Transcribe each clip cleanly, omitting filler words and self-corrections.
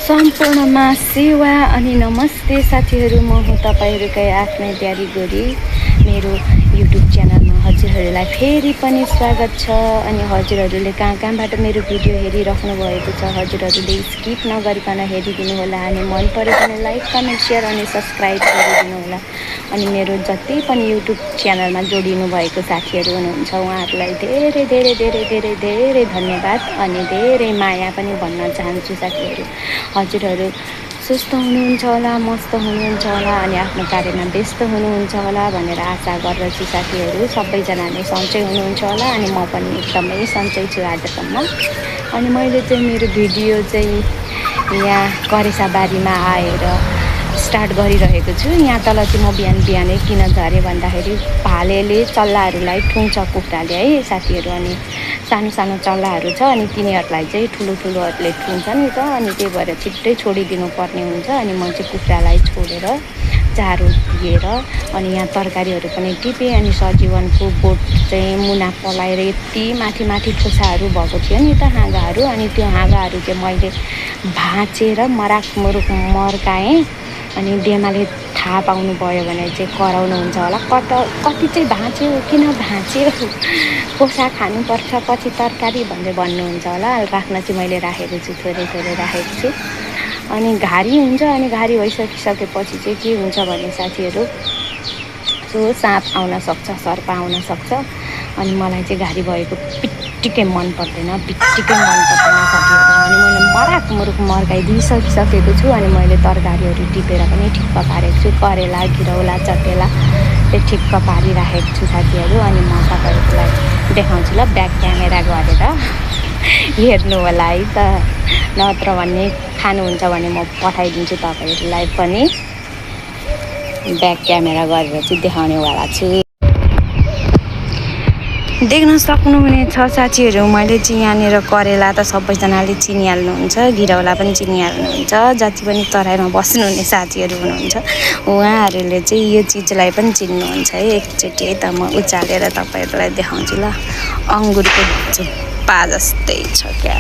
सम्पूर्णमा सेवा अनि नमस्ते साथीहरू, म हुँ तपाईहरुकै आफ्नै प्यारी गोरी। मेरो युट्युब च्यानलमा हजुरहरूलाई फेरि पनि स्वागत छ। अनि हजुरहरूले कहाँबाट मेरो भिडियो हेरिराख्नु भएको छ, हजुरहरूले स्किप नगरिकन हेरिदिनु होला। अनि मन परे भने लाइक, कमेन्ट, शेयर अनि सब्स्क्राइब गरिदिनु होला। अनि मेरो जति पनि युट्युब च्यानलमा जोडिनु भएको साथीहरू हुनुहुन्छ, उहाँहरूलाई धेरै धेरै धेरै धेरै धेरै धन्यवाद अनि धेरै माया पनि भन्न चाहन्छु साथीहरू। हजुरहरू सुस्त हुनुहुन्छ होला, मस्त हुनुहुन्छ होला अनि आफ्नो कार्यमा व्यस्त हुनुहुन्छ होला भनेर आशा गर्दछु साथीहरू। सबैजनाले सन्चै हुनुहुन्छ होला अनि म पनि एकदमै सन्चै छु आजसम्म। अनि मैले चाहिँ मेरो भिडियो चाहिँ यहाँ करेसाबारीमा आएर स्टार्ट गरिरहेको छु। यहाँ तल चाहिँ म बिहान बिहानै किन झरेँ भन्दाखेरि भालेले चल्लाहरूलाई ठुङ्छ कुखुराले है साथीहरू। अनि सानो सानो चल्लाहरू छ अनि तिनीहरूलाई चाहिँ ठुलोहरूले ठुङ्छ नि त, अनि त्यही भएर छिट्टै छोडिदिनु पर्ने हुन्छ। अनि म चाहिँ कुखुरालाई छोडेर चारो दिएर अनि यहाँ तरकारीहरू पनि टिपेँ। अनि सजीवनको बोट चाहिँ मुना पलाएर यति माथि माथि ठोसाहरू भएको थियो नि त, हाँगाहरू। अनि त्यो हाँगाहरू चाहिँ मैले भाँचेर मराकमुरुक मर्काएँ। अनि देमाले थाहा पाउनुभयो भने चाहिँ कराउनुहुन्छ होला, कति चाहिँ भाँच्यो, किन भाँच्यो, कोसा खानुपर्छ पछि तरकारी भन्दै भन्नुहुन्छ होला। राख्न चाहिँ मैले राखेको छु, थोरै थोरै राखेको छु। अनि घारी हुन्छ, अनि घारी भइसकिसकेपछि चाहिँ के हुन्छ भने साथीहरू, सो साँप आउन सक्छ, सर्प आउन सक्छ। अनि मलाई चाहिँ घारी भएको बित्तिकै मन पर्दैन साथीहरू। अनि मैले मराकमुरुक मर्काइदिइसकिसकेको छु। अनि मैले तरकारीहरू टिपेर पनि ठिक्क पारेको छु, करेला, घिरौला, चटेला त्यो ठिक्क पारिराखेको छु साथीहरू। अनि म तपाईँहरूलाई देखाउँछु ल, ब्याक क्यामेरा गरेर हेर्नु होला है त, नत्र भने खानुहुन्छ भने म पठाइदिन्छु तपाईँहरूलाई पनि ब्याक क्यामेरा गरेर चाहिँ देखाउनेवाला छु। देख्न सक्नुहुनेछ साथीहरू, मैले चाहिँ यहाँनिर करेला त सबैजनाले चिनिहाल्नुहुन्छ, घिरौला पनि चिनिहाल्नुहुन्छ। जति पनि तराईमा बस्नुहुने साथीहरू हुनुहुन्छ उहाँहरूले चाहिँ यो चिजलाई पनि चिन्नुहुन्छ है। एकचोटि है त म उचालेर तपाईँहरूलाई देखाउँछु ल। अङ्गुरको जुप्पा जस्तै छ क्या,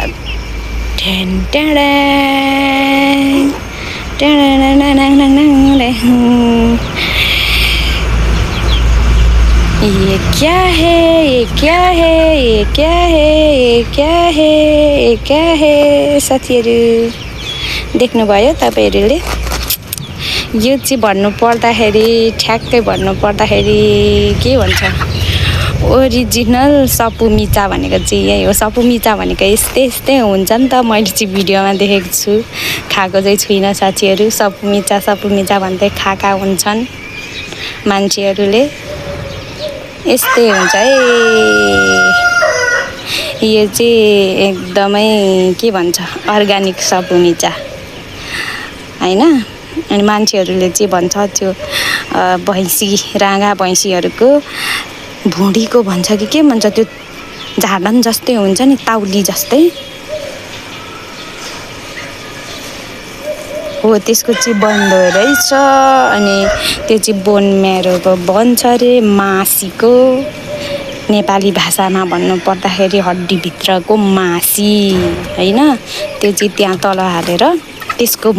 ये क्या है, ये क्या है, ये क्या है, ये क्या है, ये क्या है साथीहरू, देख्नुभयो तपाईँहरूले? यो चाहिँ भन्नु पर्दाखेरि, ठ्याक्कै भन्नु पर्दाखेरि के भन्छ, ओरिजिनल सपुमिचा भनेको चाहिँ यही हो। सपुमिचा भनेको यस्तै यस्तै हुन्छ नि त, मैले चाहिँ भिडियोमा देखेको छु, खाएको चाहिँ छुइनँ साथीहरू। सपुमिचा भन्दै खाएका हुन्छन् मान्छेहरूले, यस्तै हुन्छ है। यो चाहिँ एकदमै के भन्छ, अर्ग्यानिक सपुमिचा हैन। अनि मान्छेहरूले चाहिँ भन्छ त्यो भैँसी, राँगा भैँसीहरूको भुँडीको भन्छ कि के भन्छ, त्यो झाडन जस्तै हुन्छ नि, ताउली जस्तै हो, त्यसको चाहिँ बन्द रहेछ। अनि त्यो चाहिँ बोन म्यारोको बन्छ अरे, मासीको नेपाली भाषामा भन्नु पर्दाखेरि हड्डीभित्रको मासी होइन। त्यो चाहिँ त्यहाँ तल हालेर त्यसको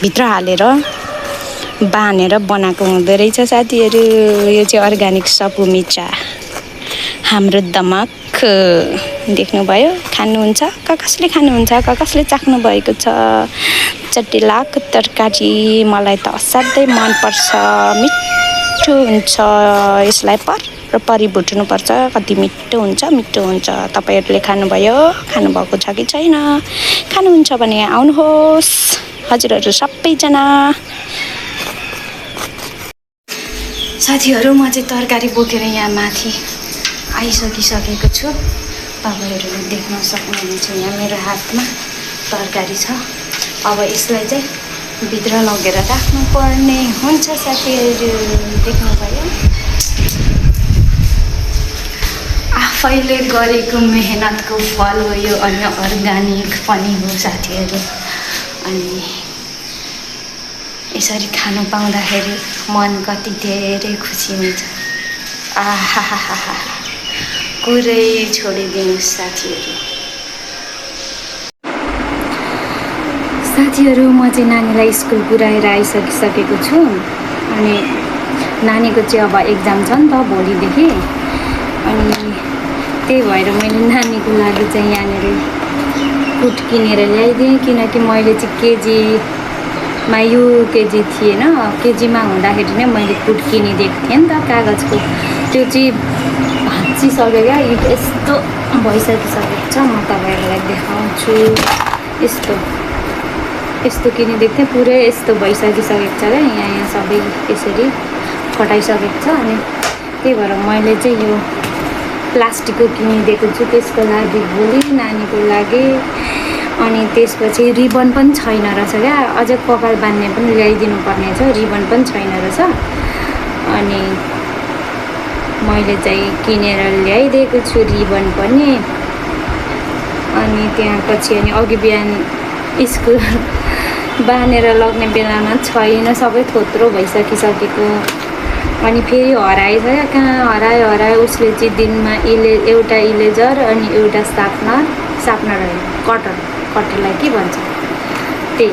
भित्र हालेर बानेर बनाएको हुँदो रहेछ साथीहरू। यो चाहिँ अर्ग्यानिक सपुमिचा, हाम्रो दमक। देख्नुभयो? खानुहुन्छ? कसले खानुहुन्छ? कसले चाख्नु भएको छ? चटेलाको तरकारी मलाई त असाध्यै मनपर्छ, मिठो हुन्छ। यसलाई परिभुट्नुपर्छ, कति मिठो हुन्छ। तपाईँहरूले खानुभएको छ कि छैन? खानुहुन्छ भने आउनुहोस् हजुरहरू सबैजना। साथीहरू, म चाहिँ तरकारी बोकेर यहाँ माथि आइसकिसकेको छु। तपाईँहरूले देख्न सक्नुहुन्छ यहाँ मेरो हातमा तरकारी छ। अब यसलाई चाहिँ भित्र लगेर राख्नुपर्ने हुन्छ साथीहरू, देख्नुभयो? आफैले गरेको मेहनतको फल हो यो, अनि अर्ग्यानिक पनि हो साथीहरू। अनि यसरी खानु पाउँदाखेरि मन कति धेरै खुसी हुन्छ। आहाहाहा, कुरै छोडिदिनुहोस् साथीहरू। साथीहरू म चाहिँ नानीलाई स्कुल पुऱ्याएर आइसकिसकेको छु अनि नानीको चाहिँ अब एक्जाम छ नि त भोलिदेखि अनि त्यही भएर मैले नानीको लागि चाहिँ यहाँनिर कुट किनेर ल्याइदिएँ किनकि मैले चाहिँ केजीमा केजी थिएन केजीमा हुँदाखेरि नै मैले कुट किनिदिएको थिएँ नि त कागजको त्यो चाहिँ भाँचिसक्यो क्या यस्तो भइसकिसकेको छ म तपाईँहरूलाई देखाउँछु यस्तो किनिदिएको थिएँ पुरै यस्तो भइसकिसकेको छ क्या यहाँ सबै यसरी फटाइसकेको छ अनि त्यही भएर मैले चाहिँ यो प्लास्टिकको किनिदिएको छु त्यसको लागि भोलि नानीको लागि अनि त्यसपछि रिबन पनि छैन रहेछ क्या अझै कपाल बान्ने पनि ल्याइदिनु पर्ने छ रिबन पनि छैन रहेछ अनि मैले चाहिँ किनेर ल्याइदिएको छु रिबन पनि अनि त्यहाँपछि अनि अघि बिहान स्कुल बाँधेर लग्ने बेलामा छैन सबै थोत्रो भइसकिसकेको अनि फेरि हराएछ क्या कहाँ हरायो उसले चाहिँ दिनमा एउटा इलेजर अनि एउटा सार्पनर होइन कटरलाई के भन्छ त्यही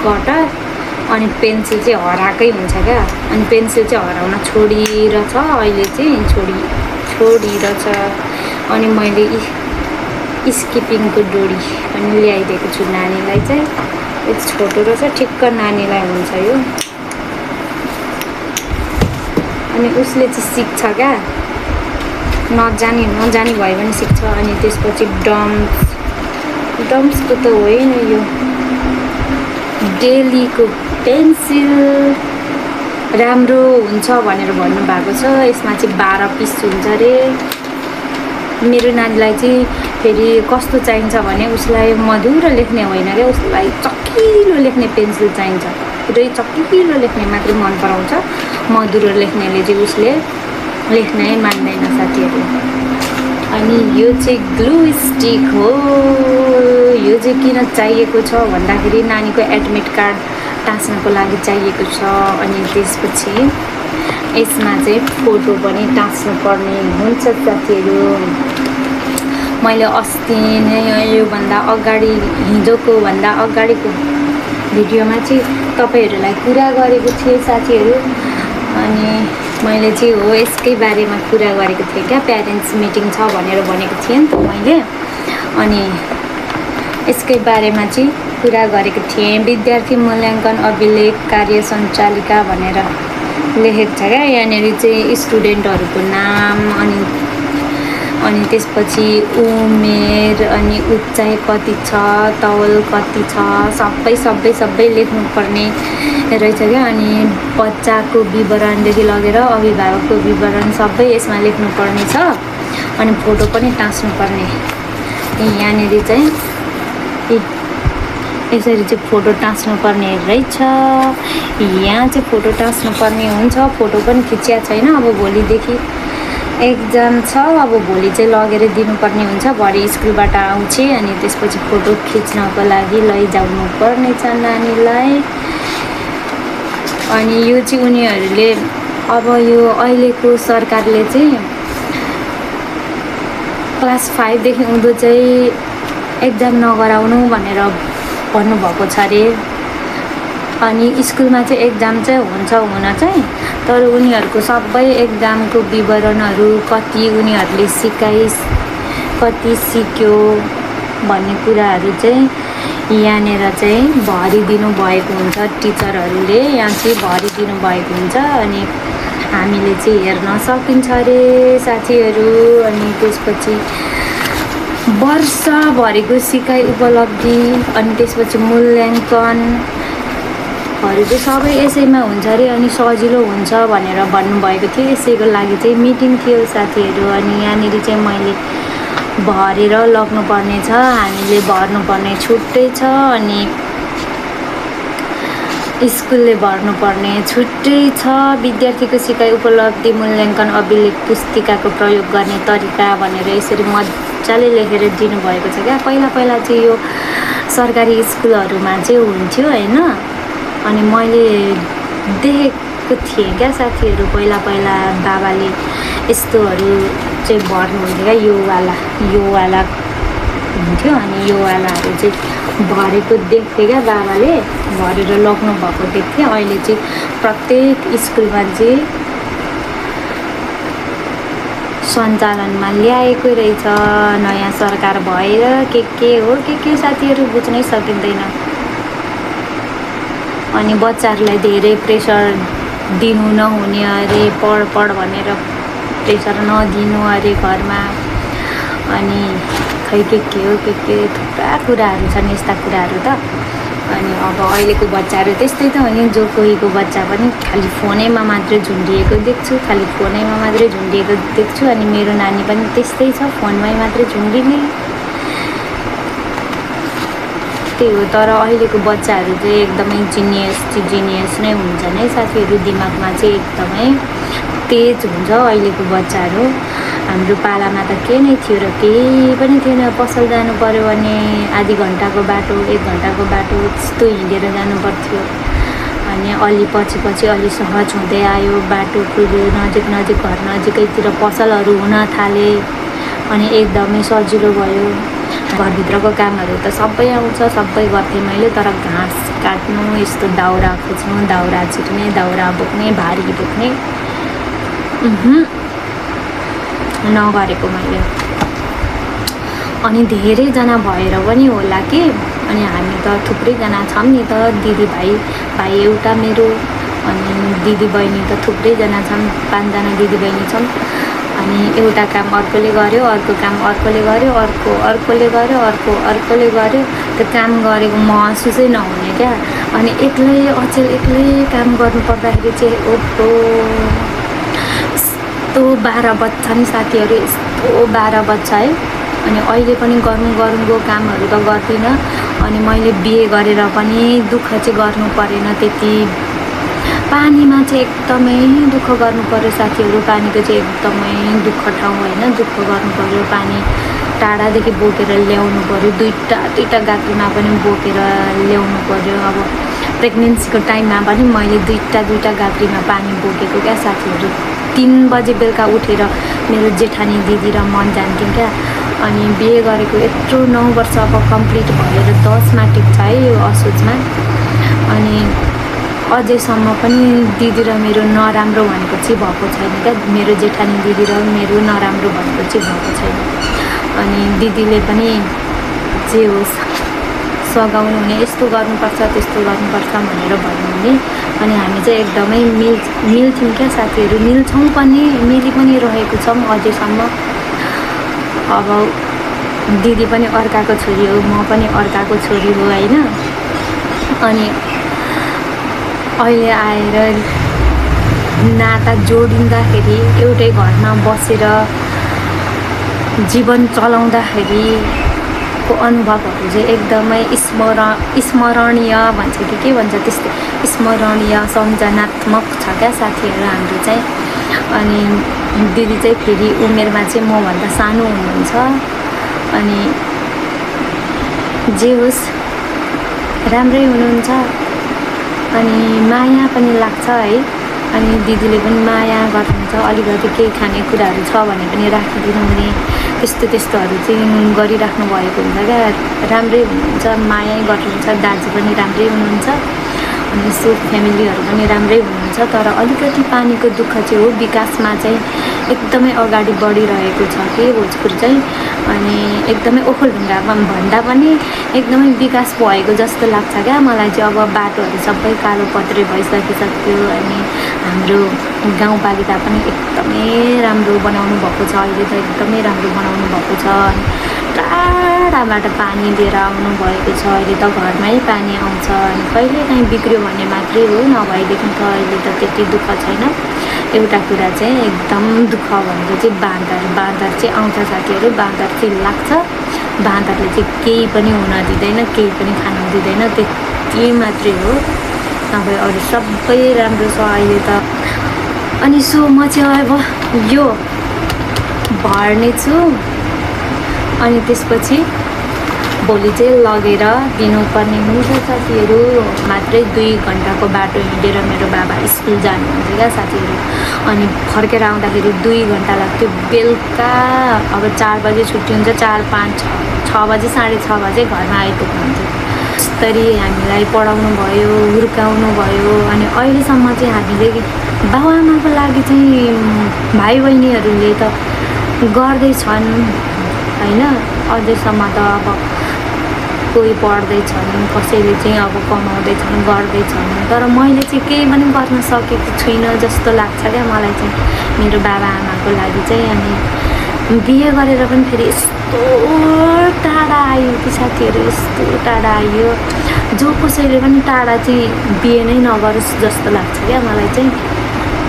कटर अनि पेन्सिल चाहिँ हराएकै हुन्छ क्या अनि पेन्सिल चाहिँ हराउन छोडिरहेछ अहिले चाहिँ छोडिरहेछ अनि मैले स्किपिङको डोरी पनि ल्याइदिएको छु नानीलाई चाहिँ यो छोटो रहेछ ठिक्क नानीलाई हुन्छ यो अनि उसले चाहिँ सिक्छ क्या नजानी भयो भने सिक्छ अनि त्यसपछि डम्सको त होइन यो डेलीको पेन्सिल राम्रो हुन्छ भनेर भन्नुभएको छ यसमा चाहिँ 12 पिस हुन्छ अरे मेरो नानीलाई चाहिँ फेरि कस्तो चाहिन्छ भने उसलाई मधुरो लेख्ने होइन क्या उसलाई चकिलो लेख्ने पेन्सिल चाहिन्छ पुरै चकिलो लेख्ने मात्रै मन पराउँछ मधुरो लेख्नेले चाहिँ उसले लेख्नै मान्दैन साथीहरू अनि यो चाहिँ ग्लु स्टिक हो यो चाहिँ किन चाहिएको छ भन्दाखेरि नानीको एडमिट कार्ड टाँच्नको लागि चाहिएको छ अनि त्यसपछि यसमा चाहिँ फोटो पनि टाँच्नु पर्ने हुन्छ साथीहरू मैले अस्ति नै योभन्दा अगाडि हिजोको भन्दा अगाडिको भिडियोमा चाहिँ तपाईँहरूलाई कुरा गरेको थिएँ साथीहरू अनि मैले चाहिँ हो यसकै बारेमा कुरा गरेको थिएँ क्या प्यारेन्ट्स मिटिङ छ भनेर भनेको थिएँ नि त मैले अनि यसकै बारेमा चाहिँ कुरा गरेको थिएँ विद्यार्थी मूल्याङ्कन अभिलेख कार्य सञ्चालिका भनेर लेखेको छ क्या यहाँनिर चाहिँ स्टुडेन्टहरूको नाम अनि त्यसपछि उमेर अनि उचाइ कति छ तौल कति छ सबै लेख्नुपर्ने रहेछ क्या अनि बच्चाको विवरणदेखि लगेर अभिभावकको विवरण सबै यसमा लेख्नुपर्ने छ अनि फोटो पनि टाँच्नुपर्ने यहाँनिर चाहिँ यसरी चाहिँ फोटो टाँच्नुपर्ने रहेछ यहाँ चाहिँ फोटो टाँच्नुपर्ने हुन्छ फोटो पनि खिचिया छैन अब भोलिदेखि एक्जाम छ अब भोलि चाहिँ लगेर दिनुपर्ने हुन्छ भरे स्कुलबाट आउँछ अनि त्यसपछि फोटो खिच्नको लागि लैजाउनु पर्ने छ नानीलाई अनि यो चाहिँ उनीहरूले अब यो अहिलेको सरकारले चाहिँ क्लास 5 देखि उँधो चाहिँ एक्जाम नगराउनु भनेर भन्नुभएको छ अरे अनि स्कुलमा चाहिँ एक्जाम चाहिँ हुन्छ हुन चाहिँ तर उनीहरूको सबै एक्जामको विवरणहरू कति उनीहरूले कति सिक्यो भन्ने कुराहरू चाहिँ यहाँनिर चाहिँ भरिदिनु भएको हुन्छ टिचरहरूले यहाँ चाहिँ भरिदिनु भएको हुन्छ अनि हामीले चाहिँ हेर्न सकिन्छ अरे साथीहरू अनि त्यसपछि वर्षभरिको सिकाइ उपलब्धि अनि त्यसपछि मूल्याङ्कनहरू चाहिँ सबै यसैमा हुन्छ अरे अनि सजिलो हुन्छ भनेर भन्नुभएको थियो यसैको लागि चाहिँ मिटिङ थियो साथीहरू अनि यहाँनिर चाहिँ मैले भरेर लग्नुपर्ने छ हामीले भर्नुपर्ने छुट्टै छ अनि स्कुलले भर्नुपर्ने छुट्टै छ विद्यार्थीको सिकाइ उपलब्धि मूल्याङ्कन अभिलेख पुस्तिकाको प्रयोग गर्ने तरिका भनेर यसरी मजाले लेखेर दिनुभएको छ क्या पहिला चाहिँ यो सरकारी स्कुलहरूमा चाहिँ हुन्थ्यो होइन अनि मैले देखेको थिएँ क्या साथीहरू पहिला बाबाले यस्तोहरू चाहिँ भर्नुहुन्थ्यो क्या यो वाला हुन्थ्यो। अनि यो वालाहरू चाहिँ भरेको देख्थेँ क्या, बाबाले भरेर लग्नु भएको देख्थेँ। अहिले चाहिँ प्रत्येक स्कुलमा चाहिँ सञ्चालनमा ल्याएको रहेछ नयाँ सरकार भएर। के हो के साथीहरू बुझ्नै सकिँदैन। अनि बच्चाहरूलाई धेरै प्रेसर दिनु नहुने अरे, पढ भनेर प्रेसर नदिनु अरे घरमा। अनि खै के हो के थुप्रा कुराहरू छन् यस्ता कुराहरू त। अनि अब अहिलेको बच्चाहरू त्यस्तै त हो नि। जो कोहीको बच्चा पनि खालि फोनैमा मात्रै झुन्डिएको देख्छु, खालि फोनैमा मात्रै झुन्डिएको देख्छु। अनि मेरो नानी पनि त्यस्तै छ, फोनमै मात्रै झुन्डिने। त्यही हो। तर अहिलेको बच्चाहरू चाहिँ एकदमै जिनियस नै हुन्छन् है साथीहरू। दिमागमा चाहिँ एकदमै तेज हुन्छ अहिलेको बच्चाहरू। हाम्रो पालामा त के नै थियो र केही पनि थिएन। पसल जानु पऱ्यो भने आधी घन्टाको बाटो 1 घन्टाको बाटो त्यस्तो हिँडेर जानु पर्थ्यो। अनि अलि पछि अलि सहज हुँदै आयो, बाटो पुग्यो, नजिक घर नजिकैतिर पसलहरू हुन थाले। अनि एकदमै सजिलो भयो। घरभित्रको कामहरू त सबै आउँछ, सबै गर्थेँ मैले। तर घाँस काट्नु, यस्तो दाउरा खोज्नु, दाउरा छिट्ने, दाउरा बोक्ने, भारी बोक्ने नगरेको मैले। अनि धेरैजना भएर पनि होला कि। अनि हामी त थुप्रैजना छौँ नि त, दिदीभाइ एउटा मेरो, अनि दिदीबहिनी त थुप्रैजना छन्, 5 जना दिदीबहिनी छन्। अनि एउटा काम अर्कोले गर्यो, अर्को काम अर्कोले गर्यो, अर्कोले गर्यो। त्यो काम गरेको महसुसै नहुने क्या। अनि एक्लै काम गर्नु पर्दाखेरि चाहिँ ओहो यस्तो 12 बज्छ नि साथीहरू, यस्तो 12 बज्छ है। अनि अहिले पनि गरौँको कामहरू त गर्दिनँ। अनि मैले बिहे गरेर पनि दुःख चाहिँ गर्नु परेन त्यति। पानीमा चाहिँ एकदमै दुःख गर्नु पर्यो साथीहरू। पानीको चाहिँ एकदमै दुःख ठाउँ होइन, दुःख गर्नु पर्यो। पानी टाढादेखि बोकेर ल्याउनु पर्यो, दुईटा गाग्रीमा पनि बोकेर ल्याउनु पर्यो। अब प्रेग्नेन्सीको टाइममा पनि मैले दुईटा गाग्रीमा पानी बोकेको क्या साथीहरू। 3 बजे बेलुका उठेर मेरो जेठानी दिदी र म जान्थ्यौँ क्या। अनि बिहे गरेको यत्रो 9 वर्ष अब कम्प्लिट भएर 10मा टिक्छ है यो असोजमा। अनि अझैसम्म पनि दिदी र मेरो नराम्रो भनेको चाहिँ भएको छैन क्या। मेरो जेठानी दिदी र मेरो नराम्रो भनेको चाहिँ भएको छैन। अनि दिदीले पनि जे होस् सघाउनु हुने, यस्तो गर्नुपर्छ त्यस्तो गर्नुपर्छ भनेर भन्नुहुने। अनि हामी चाहिँ एकदमै मिल्थ्यौँ क्या साथीहरू। मिल्छौँ पनि, मिली पनि रहेको छौँ अझैसम्म। अब दिदी पनि अर्काको छोरी हो, म पनि अर्काको छोरी हो होइन। अनि अहिले आएर नाता जोडिँदाखेरि, एउटै घरमा बसेर जीवन चलाउँदाखेरिको अनुभवहरू चाहिँ एकदमै स्मरणीय भन्छ कि के भन्छ, त्यस्तो स्मरणीय सम्झनात्मक छ क्या साथीहरू हाम्रो चाहिँ। अनि दिदी चाहिँ फेरि उमेरमा चाहिँ मभन्दा सानो हुनुहुन्छ। अनि जे होस् राम्रै हुनुहुन्छ। अनि माया पनि लाग्छ है। अनि दिदीले पनि माया गर्नुहुन्छ। अलिकति केही खानेकुराहरू छ भने पनि राखिदिनु हुने, त्यस्तोहरू चाहिँ गरिराख्नु भएको हुन्छ क्या। राम्रै हुनुहुन्छ, माया गर्नुहुन्छ। दाजु पनि राम्रै हुनुहुन्छ। अनि यसो फ्यामिलीहरू पनि राम्रै हुनुहुन्छ। तर अलिकति पानीको दुःख चाहिँ हो, विकासमा चाहिँ एकदमै अगाडि बढिरहेको छ कि भोजपुर चाहिँ। अनि एकदमै ओखलढुङ्गामा भन्दा पनि एकदमै विकास भएको जस्तो लाग्छ क्या मलाई चाहिँ। अब बाटोहरू सबै कालो पत्रे भइसकिसक्यो। अनि हाम्रो गाउँपालिका पनि एकदमै राम्रो बनाउनु भएको छ। अहिले त एकदमै राम्रो बनाउनु भएको छ। टाढाबाट पानी लिएर आउनु भएको छ। अहिले त घरमै पानी आउँछ। अनि कहिलेकाहीँ बिग्रियो भने मात्रै हो, नभएदेखि त अहिले त त्यति दुःख छैन। एउटा कुरा चाहिँ एकदम दुःख भनेको चाहिँ बाँदर चाहिँ आउँछ साथीहरू। बाँदर चाहिँ लाग्छ। बाँदरले चाहिँ केही पनि हुन दिँदैन, केही पनि खान दिँदैन, त्यति मात्रै हो। नभए अरू सबै राम्रो छ अहिले त। अनि सो म चाहिँ अब यो भर्ने छु। अनि त्यसपछि भोलि चाहिँ लगेर दिनुपर्ने हुन्छ साथीहरू। मात्रै 2 घन्टाको बाटो हिँडेर मेरो बाबा स्कुल जानुहुन्छ क्या साथीहरू। अनि फर्केर आउँदाखेरि 2 घन्टा लाग्थ्यो। बेलुका अब 4 बजे छुट्टी हुन्छ, 4, 5, 6 बजे 6:30 बजे घरमा आइपुग्नुहुन्थ्यो। यसरी हामीलाई पढाउनु भयो, हुर्काउनु भयो। अनि अहिलेसम्म चाहिँ हामीले बाबुआमाको लागि चाहिँ भाइ बहिनीहरूले त गर्दैछन् होइन। अझैसम्म त अब कोही पढ्दैछन्, कसैले चाहिँ अब कमाउँदैछन्, गर्दैछन्। तर मैले चाहिँ केही पनि गर्न सकेको छुइनँ जस्तो लाग्छ क्या मलाई चाहिँ मेरो बाबाआमाको लागि चाहिँ। अनि बिहे गरेर पनि फेरि यस्तो टाढा आयो कि साथीहरू, यस्तो टाढा आयो। जो कसैले पनि टाढा चाहिँ बिहे नै नगरोस् जस्तो लाग्छ क्या मलाई चाहिँ।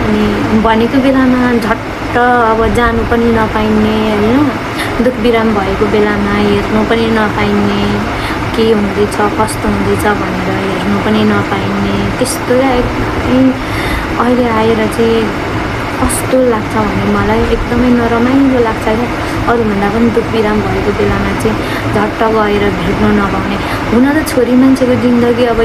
अनि भनेको बेलामा झट्ट अब जानु पनि नपाइने होइन, दुःख बिराम भएको बेलामा हेर्नु पनि नपाइने, के हुँदैछ कस्तो हुँदैछ भनेर हेर्नु पनि नपाइने, त्यस्तो एकदमै अहिले आएर चाहिँ कस्तो लाग्छ भने मलाई एकदमै नरमाइलो लाग्छ क्या। अरूभन्दा पनि दुःख बिराम भएको बेलामा चाहिँ झट्ट गएर भेट्नु नपाउने। हुन त छोरी मान्छेको जिन्दगी अब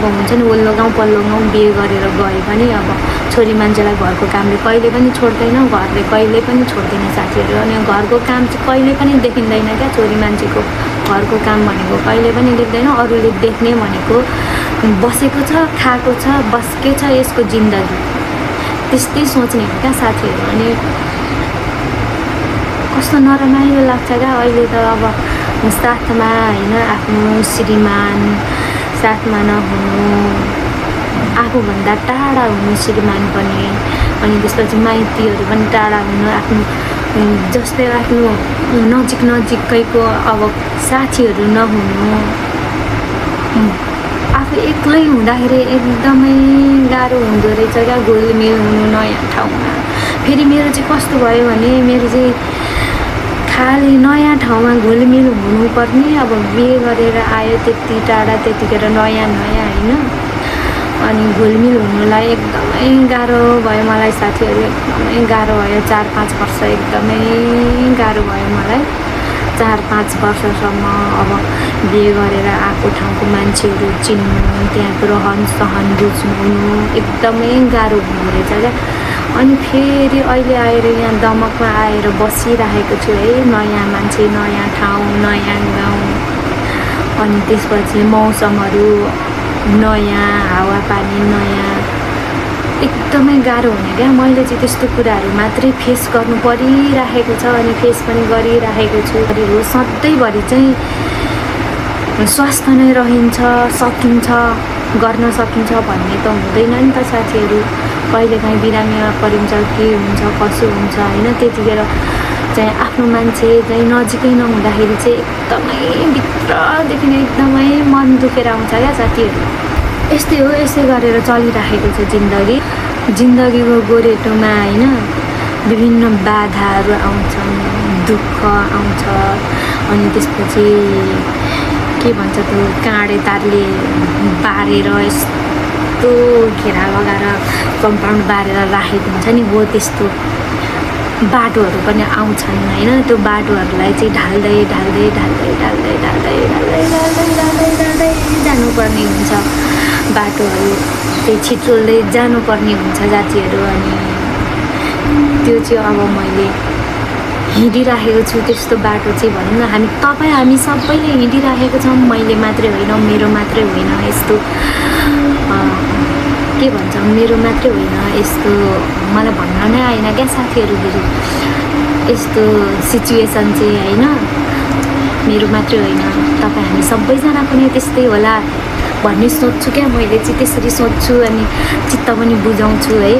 हुन्छ नि, वल्लो गाउँ पल्लो गाउँ बिहे गरेर गए पनि अब छोरी मान्छेलाई घरको कामले कहिले पनि छोड्दैन, घरले कहिले पनि छोड्दैन साथीहरू। अनि घरको काम चाहिँ कहिले पनि देखिँदैन क्या, छोरी मान्छेको घरको काम भनेको कहिले पनि देख्दैन। अरूले देख्ने भनेको बसेको छ, खाएको छ, बस्के छ यसको जिन्दगी, त्यस्तै सोच्ने हो क्या साथीहरू। अनि कस्तो नरमाइलो लाग्छ क्या अहिले त। अब साथमा होइन, आफ्नो श्रीमान साथमा नहुनु, आफूभन्दा टाढा हुनु श्रीमान पनि, अनि त्यसपछि माइतीहरू पनि टाढा हुनु, आफ्नो जस्तै आफ्नो नजिकैको अब साथीहरू नहुनु, आफू एक्लै हुँदाखेरि एकदमै गाह्रो हुँदो रहेछ क्या घुलमिल हुनु नयाँ ठाउँमा। फेरि मेरो चाहिँ कस्तो भयो भने मेरो चाहिँ खालि नयाँ ठाउँमा घुलमिल हुनुपर्ने। अब बिहे गरेर आयो त्यति टाढा, त्यतिखेर नयाँ होइन, अनि घुलमिल हुनुलाई एकदमै गाह्रो भयो मलाई साथीहरू, एकदमै गाह्रो भयो। 4-5 वर्ष एकदमै गाह्रो भयो मलाई। 4-5 वर्षसम्म अब बिहे गरेर आएको ठाउँको मान्छेहरू चिन्नु, त्यहाँको रहन सहन बुझ्नु एकदमै गाह्रो हुँदो रहेछ क्या। अनि फेरि अहिले आएर यहाँ दमकमा आएर बसिरहेको छु है, नयाँ मान्छे, नयाँ ठाउँ, नयाँ गाउँ, अनि त्यसपछि मौसमहरू नयाँ, हावापानी नयाँ, एकदमै गाह्रो हुने क्या। मैले चाहिँ त्यस्तो कुराहरू मात्रै फेस गर्नु परिरहेको छ, अनि फेस पनि गरिरहेको छु। सधैँभरि चाहिँ स्वास्थ्य नै रहन्छ, सकिन्छ, गर्न सकिन्छ भन्ने त हुँदैन नि त साथीहरू। कहिलेकाहीँ बिरामीमा परिन्छ, के हुन्छ कसो हुन्छ होइन। त्यतिखेर चाहिँ आफ्नो मान्छे चाहिँ नजिकै नहुँदाखेरि चाहिँ एकदमै भित्रदेखि नै एकदमै मन दुखेर आउँछ क्या साथीहरू। यस्तै हो, यसै गरेर चलिरहेको छ जिन्दगीको गोरेटोमा होइन। विभिन्न बाधाहरू आउँछन्, दुःख आउँछ, अनि त्यसपछि के भन्छ त्यो काँडे तारले बारेर यस्तो घेरा लगाएर कम्पाउन्ड बारेर राखेको हुन्छ नि, हो त्यस्तो बाटोहरू पनि आउँछन् होइन। त्यो बाटोहरूलाई चाहिँ ढाल्दै जानुपर्ने हुन्छ, बाटोहरू चाहिँ छिचोल्दै जानुपर्ने हुन्छ साथीहरू। अनि त्यो चाहिँ अब मैले हिँडिराखेको छु त्यस्तो बाटो चाहिँ भनौँ न। हामी सबैले हिँडिराखेको छौँ, मैले मात्रै होइन, मेरो मात्रै होइन, यस्तो के भन्छ मेरो मात्रै होइन, यस्तो मलाई भन्न नै आएन क्या साथीहरू। यस्तो सिचुएसन चाहिँ होइन मेरो मात्रै होइन, तपाईँ हामी सबैजनाको नै त्यस्तै होला भन्ने सोच्छु क्या। मैले चाहिँ त्यसरी सोच्छु, अनि चित्त पनि बुझाउँछु है।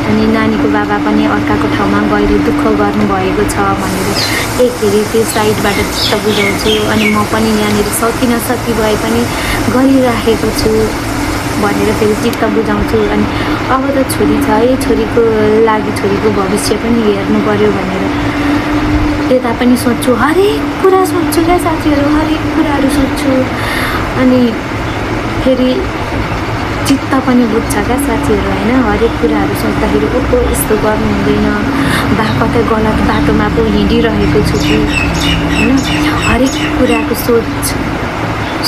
अनि नानीको बाबा पनि अर्काको ठाउँमा गएर दुःख गर्नुभएको छ भनेर एकखेरि त्यो साइडबाट चित्त बुझाउँछु, अनि म पनि यहाँनिर सकी भए पनि गरिराखेको छु भनेर फेरि चित्त बुझाउँछु। अनि अब त छोरी छ है, छोरीको लागि छोरीको भविष्य पनि हेर्नु पर्यो भनेर त्यता पनि सोध्छु, हरेक कुरा सोध्छु क्या साथीहरू, हरेक कुराहरू सोध्छु। अनि फेरि चित्त पनि बुझ्छ क्या साथीहरू होइन। हरेक कुराहरू सोच्दाखेरि ओहो यस्तो गर्नु हुँदैन, बा कतै गलत बाटोमा पो हिँडिरहेको छु कि होइन। हरेक कुराको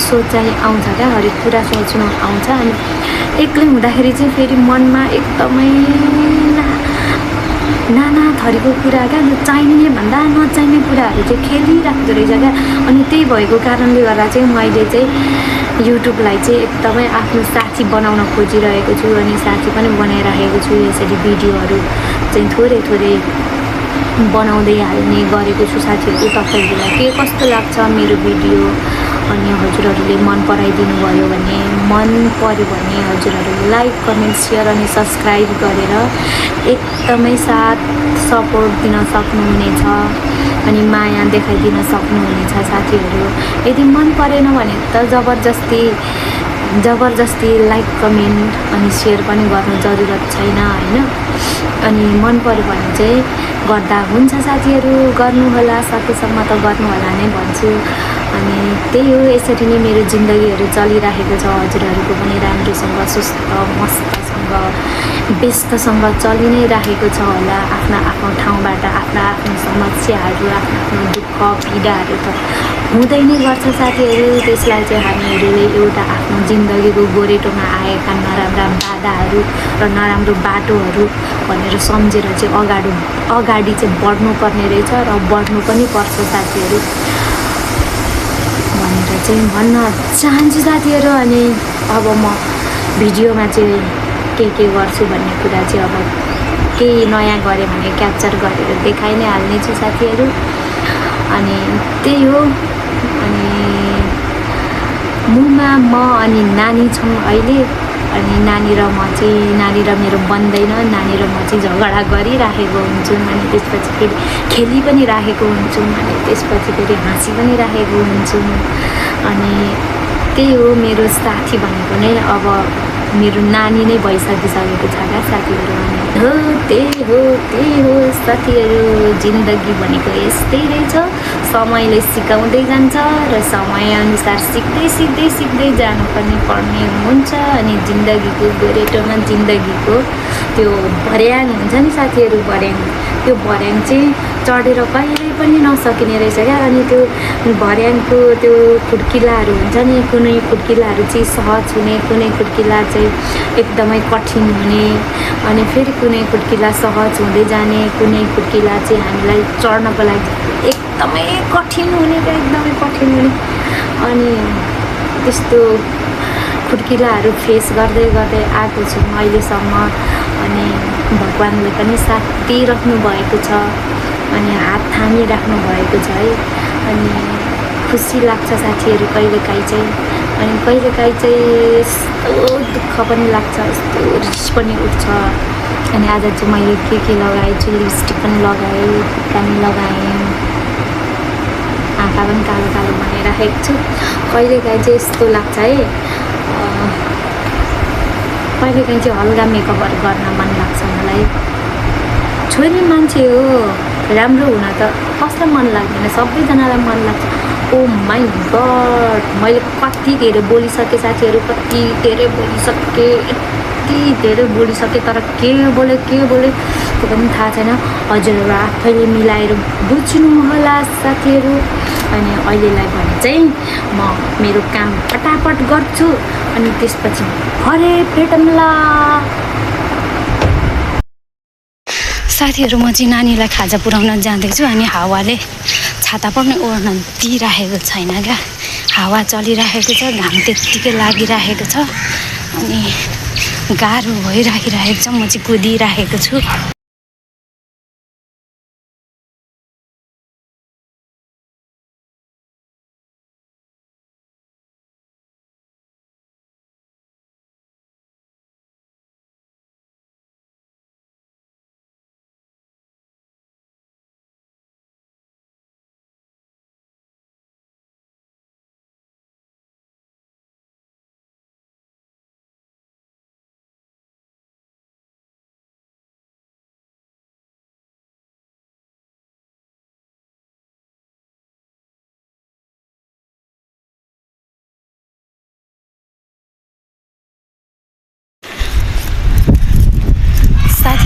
सोचाइ आउँछ क्या, हरेक कुरा सोच्नु आउँछ। अनि एक्लै हुँदाखेरि चाहिँ फेरि मनमा एकदमै नाना थरीको कुरा क्या, चाहिने भन्दा नचाहिने कुराहरू चाहिँ खेलिराख्दो रहेछ क्या। अनि त्यही भएको कारणले गर्दा चाहिँ मैले चाहिँ युट्युबलाई चाहिँ एकदमै आफ्नो साथी बनाउन खोजिरहेको छु अनि साथी पनि बनाइराखेको छु। यसरी भिडियोहरू चाहिँ थोरै थोरै बनाउँदै हाल्ने गरेको छु। साथीहरू तपाईँहरूलाई के कस्तो लाग्छ मेरो भिडियो, अनि हजुरहरूले मन पराइदिनु भयो भने, मन पर्यो भने हजुरहरूले लाइक कमेन्ट सेयर अनि सब्सक्राइब गरेर एकदमै साथ सपोर्ट दिन सक्नुहुनेछ अनि माया देखाइदिन सक्नुहुनेछ साथीहरू। यदि मन परेन भने त जबरजस्ती लाइक कमेन्ट अनि सेयर पनि गर्नु जरुरत छैन होइन। अनि मन पर्यो भने चाहिँ गर्दा हुन्छ साथीहरू, गर्नुहोला, सकेसम्म त गर्नुहोला नै भन्छु। अनि त्यही हो, यसरी नै मेरो जिन्दगीहरू चलिरहेको छ। हजुरहरूको पनि राम्रोसँग सुस्त मस्तसँग व्यस्तसँग चलि नै राखेको छ होला। आफ्नो ठाउँबाट आफ्नो समस्याहरू, आफ्नो दुःख पीडाहरू त हुँदै नै गर्छ साथीहरू। त्यसलाई चाहिँ हामीहरूले एउटा आफ्नो जिन्दगीको गोरेटोमा आएका नराम्रा बाधाहरू र नराम्रो बाटोहरू भनेर सम्झेर चाहिँ अगाडि चाहिँ बढ्नुपर्ने रहेछ र बढ्नु पनि पर्छ साथीहरू भनेर चाहिँ भन्न चाहन्छु साथीहरू। अनि अब म भिडियोमा चाहिँ के गर्छु भन्ने कुरा चाहिँ अब केही नयाँ गरेँ भने क्याप्चर गरेर देखाइ नै हाल्नेछु साथीहरू। अनि त्यही हो। अनि मुमा म अनि नानी छौँ अहिले। अनि नानी र मेरो बन्दैन, नानी र म चाहिँ झगडा गरिराखेको हुन्छौँ। अनि त्यसपछि फेरि खेली पनि राखेको हुन्छौँ, अनि त्यसपछि फेरि हाँसी पनि राखेको हुन्छौँ। अनि त्यही हो, मेरो साथी भनेको नै अब मेरो नानी नै भइसकिसकेको छ क्या साथीहरू। अनि त्यही हो साथीहरू, जिन्दगी भनेको यस्तै रहेछ, समयले सिकाउँदै जान्छ र समयअनुसार सिक्दै पर्ने हुन्छ। अनि जिन्दगीको गोरेटोमा जिन्दगीको त्यो भर्याङ हुन्छ नि साथीहरू, त्यो भर्याङ चाहिँ चढेर कहिल्यै पनि नसकिने रहेछ क्या। अनि त्यो भर्याङको त्यो खुड्किलाहरू हुन्छ नि, कुनै खुड्किलाहरू चाहिँ सहज हुने, कुनै खुड्किला चाहिँ एकदमै कठिन हुने, अनि फेरि कुनै खुड्किला सहज हुँदै जाने, कुनै खुड्किला चाहिँ हामीलाई चढ्नको लागि एकदमै कठिन हुने। अनि त्यस्तो खुड्किलाहरू फेस गर्दै आएको छु अहिलेसम्म। अनि भगवान्ले पनि साथ दिइराख्नु भएको छ अनि हात थामिराख्नु भएको छ है। अनि खुसी लाग्छ साथीहरू कहिलेकाहीँ चाहिँ। अनि कहिलेकाहीँ चाहिँ यस्तो दुःख पनि लाग्छ, यस्तो रिस पनि उठ्छ। अनि आज चाहिँ मैले के लगाएछु, लिपस्टिक पनि लगाएँ, कान लगाएँ, आँखा पनि कालो बनाइराखेको छु। कहिलेकाहीँ चाहिँ यस्तो लाग्छ है, कहिलेकाहीँ चाहिँ हल्का मेकअपहरू गर्न मन लाग्छ मलाई। छोरी मान्छे हो, राम्रो हुन त कसलाई मन लाग्दैन, सबैजनालाई मन लाग्छ। ओ माई गड, मैले कति धेरै बोलिसकेँ साथीहरू, यति धेरै बोलिसकेँ, तर के बोले त्यो पनि थाहा छैन। हजुरहरू आफैले मिलाएर बुझ्नु होला साथीहरू। अनि अहिलेलाई भने चाहिँ म मेरो काम फटाफट गर्छु अनि त्यसपछि भरे भेटौँला। साथीहरू म चाहिँ नानीलाई खाजा पुर्याउन जाँदैछु। अनि हावाले छाता पनि ओढ्न दिइराखेको छैन क्या, हावा चलिराखेको छ, घाम त्यत्तिकै लागिराखेको छ अनि गाह्रो भइराखिरहेको छ। म चाहिँ कुदिराखेको छु।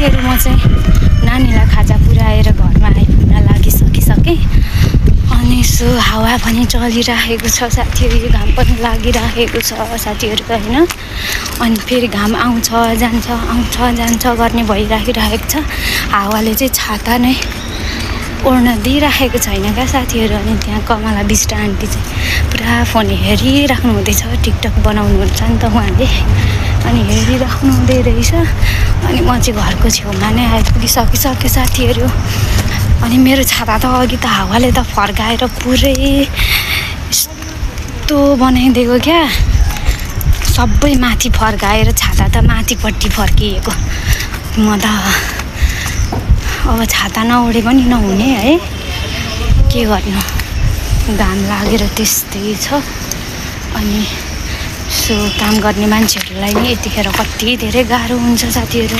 साथीहरू म चाहिँ नानीलाई खाजा पुऱ्याएर घरमा आइपुग्न लागिसकेँ अनि यसो हावा पनि चलिरहेको छ साथीहरू, घाम पनि लागिरहेको छ साथीहरू होइन। अनि फेरि घाम आउँछ जान्छ गर्ने भइराखिरहेको छ। हावाले चाहिँ छाता नै ओढ्न दिइराखेको छैन क्या साथीहरू। अनि त्यहाँ कमला बिष्ट आन्टी चाहिँ पुरा फोन हेरिराख्नु हुँदैछ, टिकटक बनाउनुहुन्छ नि त उहाँले, अनि हेरिराख्नु हुँदै रहेछ। अनि म चाहिँ घरको छेउमा नै आइपुगिसकेँ साथीहरू। अनि मेरो छाता त अघि त हावाले त फर्काएर पुरै यस्तो बनाइदिएको क्या, सबै माथि फर्काएर छाता त माथिपट्टि फर्किएको। म त अब छाता नउढे पनि नहुने है, के गर्नु, घाम लागेर त्यस्तै छ। अनि सो काम गर्ने मान्छेहरूलाई नि यतिखेर कति धेरै गाह्रो हुन्छ साथीहरू।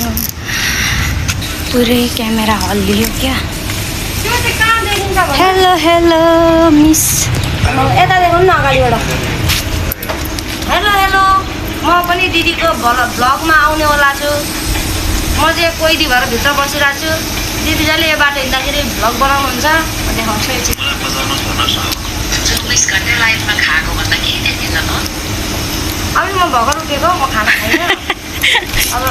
पुरै क्यामेरा हल्लियो क्या। हेलो मिस, यता देखौँ न अगाडिबाट। हेलो म पनि दिदीको भ्लगमा आउनेवाला छु। म चाहिँ कोइदी भएर भित्र बसिरहेको छु। दिदी जहिले यो बाटो हिँड्दाखेरि भ्लग बनाउनुहुन्छ, म देखाउँछु एकछिन। 24 घन्टा लाइफमा खाएको भन्दा केही देखिन्छ त। अब म भर्खर उठेको, म खाना खाइनँ। अब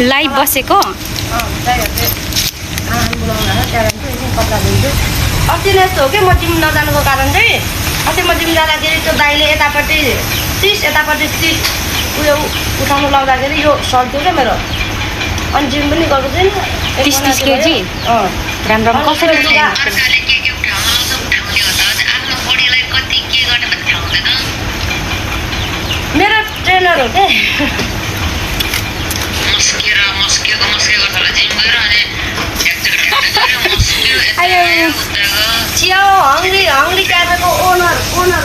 लाइभ बसेको ड्राइभर चाहिँ बोलाउनु होला, त्यहाँ जान्छु, एकछिन कपडा धुन्छु। अस्ति नै यस्तो हो कि म जिम नजानुको कारण चाहिँ, अस्ति म जिम जाँदाखेरि त्यो दाइले यतापट्टि 30 यतापट्टि 30 उयो उठाउनु लाउँदाखेरि यो सर्ट्यो क्या मेरो। अनि जिम पनि गएको छैन। 30 केजी राम्रो कसरी अर्काले के उठाउनु लाउँछ उठाउने हो त, आफ्नो बडीलाई कति के गर्ने भन्ने थाहा हुँदैन। मेरो ट्रेनर हो के। मस्केको छ जिम गएर अनि आयो च्याउ हङ्ग्री क्याफेको ओनर हो मेरो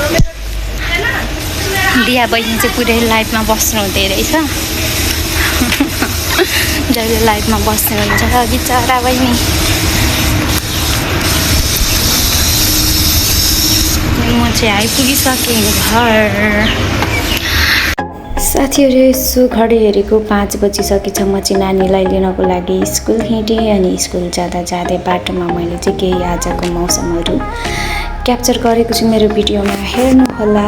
ट्रेनर। दिया बहिनी चाहिँ पुरै लाइभमा बस्नु हुँदै रहेछ। जहिले लाइभमा बस्नुहुन्छ बिचरा बहिनी। म चाहिँ आइपुगिसकेँ घर। साथीहरू यसो घडी हेरेको 5 बजिसकेछ। म चाहिँ नानीलाई लिनको लागि स्कुल हिँडेँ। अनि स्कुल जाँदै बाटोमा मैले चाहिँ केही आजको मौसमहरू क्याप्चर गरेको छु, मेरो भिडियोमा हेर्नुहोला।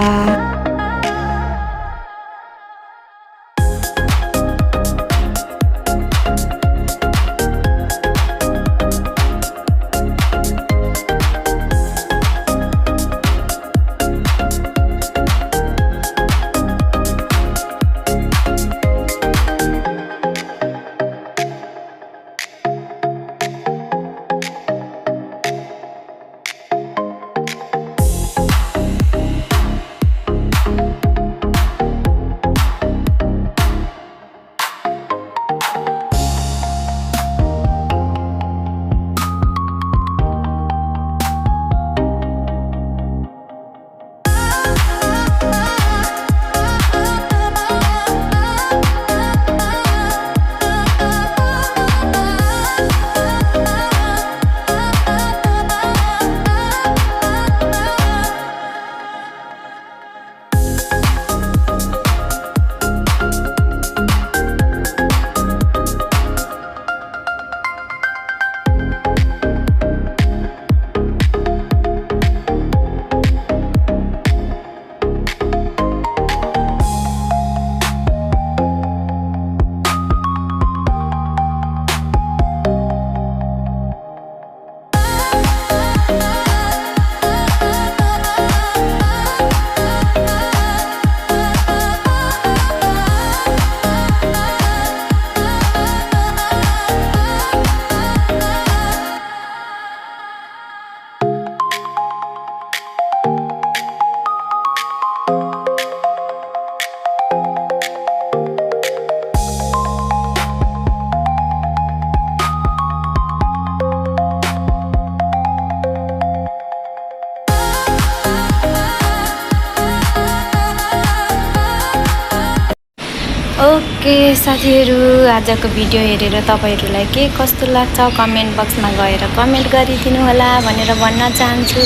ओके साथीहरू, आजको भिडियो हेरेर तपाईँहरूलाई के कस्तो लाग्छ कमेन्ट बक्समा गएर कमेन्ट गरिदिनु होला भनेर भन्न चाहन्छु।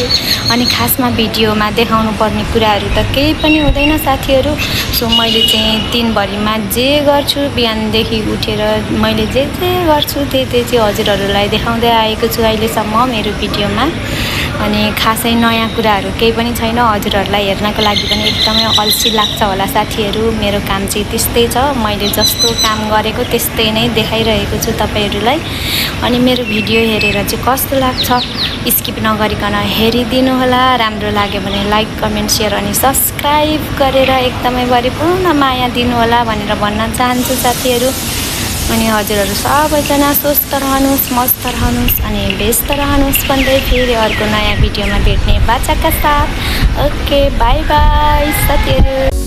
अनि खासमा भिडियोमा देखाउनु पर्ने कुराहरू त केही पनि हुँदैन साथीहरू। सो मैले चाहिँ दिनभरिमा जे गर्छु, बिहानदेखि उठेर मैले जे गर्छु त्यही चाहिँ हजुरहरूलाई देखाउँदै आएको छु अहिलेसम्म मेरो भिडियोमा। अनि खासै नयाँ कुराहरू केही पनि छैन। हजुरहरूलाई हेर्नको लागि पनि एकदमै अल्छी लाग्छ होला साथीहरू। मेरो काम चाहिँ त्यस्तै छ, मैले जस्तो काम गरेको त्यस्तै नै देखाइरहेको छु तपाईँहरूलाई। अनि मेरो भिडियो हेरेर चाहिँ कस्तो लाग्छ स्किप नगरिकन हेरिदिनु होला। राम्रो लाग्यो भने लाइक कमेन्ट सेयर अनि सब्सक्राइब गरेर एकदमै परिपूर्ण माया दिनु होला भनेर भन्न चाहन्छु साथीहरू। अनि हजुरहरू सबैजना स्वस्थ रहनुहोस्, मस्त रहनुहोस् अनि व्यस्त रहनुहोस् भन्दै फेरि अर्को नयाँ भिडियोमा भेट्ने बाचाका साथ। ओके, बाई बाई साथीहरू।